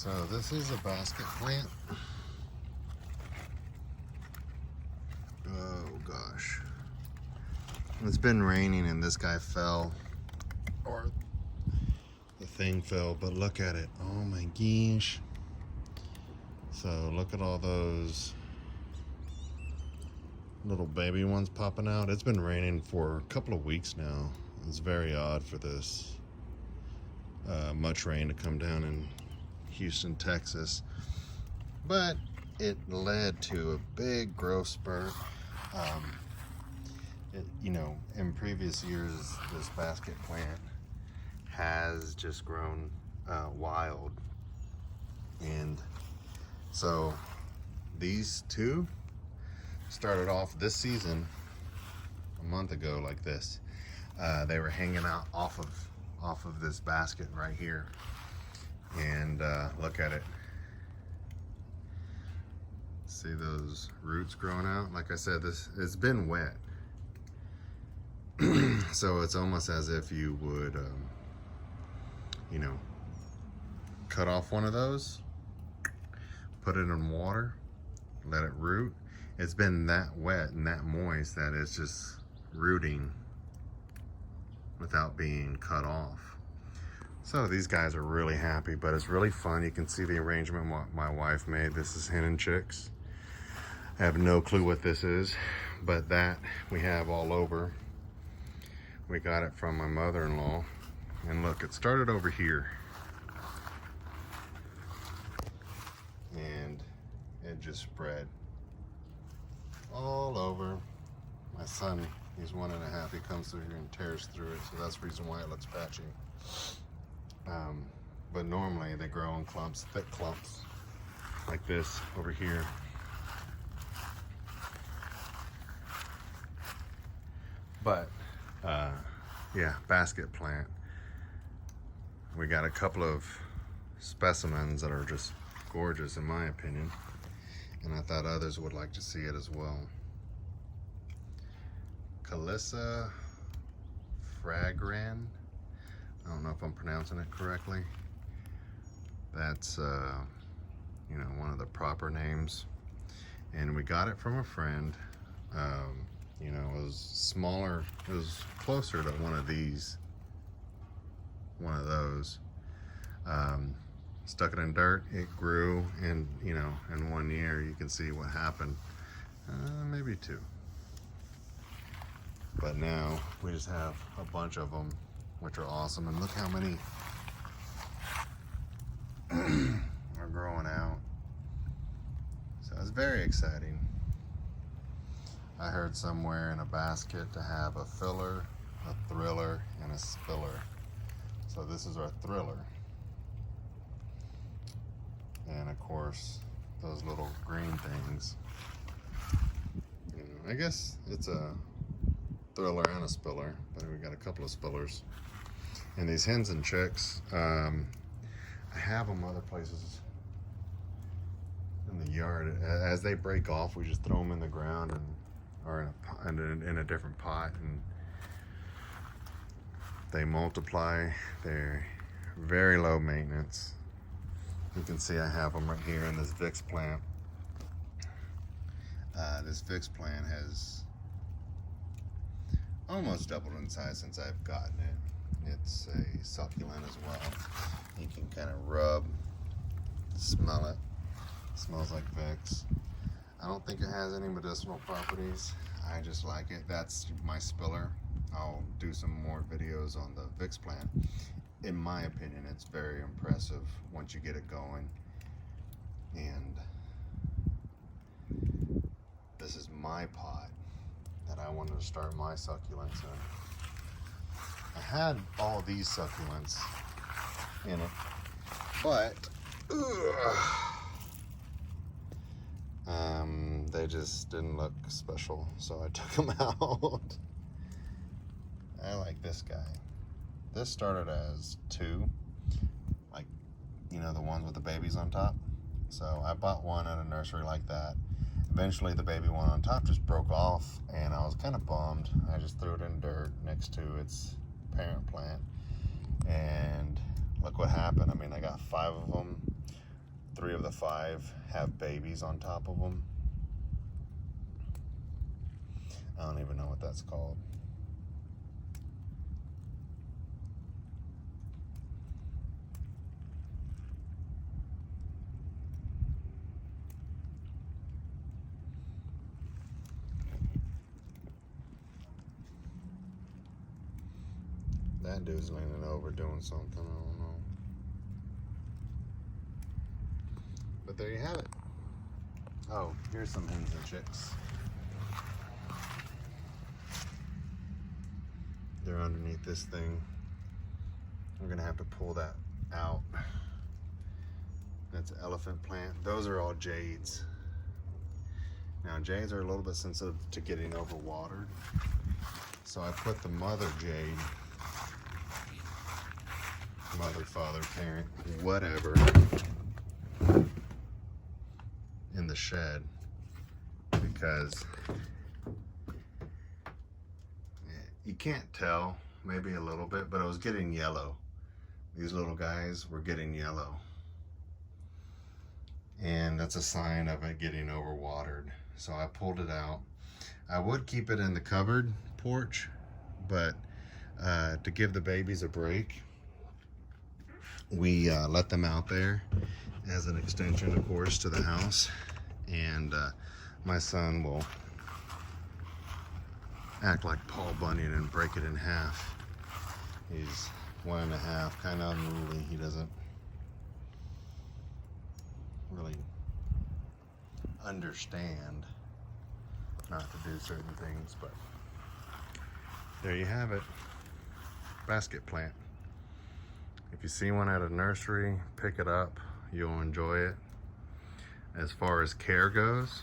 So this is a basket plant. Oh gosh. It's been raining and this guy fell, or the thing fell, but look at it. Oh my gosh. So look at all those little baby ones popping out. It's been raining for a couple of weeks now. It's very odd for this much rain to come down in Houston, Texas, but it led to a big growth spurt. You know, in previous years, this basket plant has just grown wild, and so these two started off this season a month ago like this. They were hanging out off of this basket right here, and look at it. See those roots growing out? Like I said, it's been wet. So it's almost as if you would, you know, cut off one of those, put it in water, let it root. It's been that wet and that moist that it's just rooting without being cut off. So these guys are really happy, but it's really fun. You can see the arrangement my wife made. This is hen and chicks. I have no clue what this is, but that we have all over. We got it from my mother-in-law, and look, it started over here, and it just spread all over. My son, he's 1.5, he comes through here and tears through it, so that's the reason why it looks patchy. But normally they grow in clumps, thick clumps, like this over here. But yeah, basket plant. We got a couple of specimens that are just gorgeous in my opinion, and I thought others would like to see it as well. Callisia fragrans. I don't know if I'm pronouncing it correctly. That's you know, one of the proper names, and we got it from a friend. You know, it was smaller, it was closer to one of those. Stuck it in dirt, it grew, and you know, in 1 year you can see what happened. Maybe 2. But now we just have a bunch of them, which are awesome, and look how many are growing out. So it's very exciting. I heard somewhere in a basket to have a filler, a thriller, and a spiller. So this is our thriller. And of course, those little green things. You know, I guess it's a thriller and a spiller, but we got a couple of spillers. And these hens and chicks, I have them other places in the yard. As they break off, we just throw them in the ground or in a different pot, and they multiply. They're very low maintenance. You can see I have them right here in this Vick plant. This Vick plant has almost doubled in size since I've gotten it. It's a succulent as well. You can kind of rub, smell it. It smells like Vicks. I don't think it has any medicinal properties. I just like it. That's my spiller. I'll do some more videos on the Vick plant. In my opinion, it's very impressive once you get it going. And this is my pot that I wanted to start my succulents in. I had all these succulents in it, but they just didn't look special, so I took them out. I like this guy. This started as 2, like, you know, the ones with the babies on top. So I bought one at a nursery like that. Eventually the baby one on top just broke off, and I was kind of bummed. I just threw it in dirt next to its parent plant, and look what happened. I mean, I got 5 of them. 3 of the 5 have babies on top of them. I don't even know what that's called. That dude's leaning over doing something, I don't know. But there you have it. Oh, here's some hens and chicks. They're underneath this thing. We're gonna have to pull that out. That's an elephant plant. Those are all jades. Now jades are a little bit sensitive to getting overwatered. So I put the mother jade, mother, father, parent, whatever, in the shed because you can't tell, maybe a little bit, but it was getting yellow. These little guys were getting yellow. And that's a sign of it getting overwatered. So I pulled it out. I would keep it in the covered porch, but to give the babies a break, we let them out there as an extension, of course, to the house. And my son will act like Paul Bunyan and break it in half. He's 1.5, kind of unruly. He doesn't really understand not to do certain things, but there you have it. Basket plant. If you see one at a nursery, pick it up. You'll enjoy it. As far as care goes,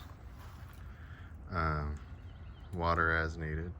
water as needed.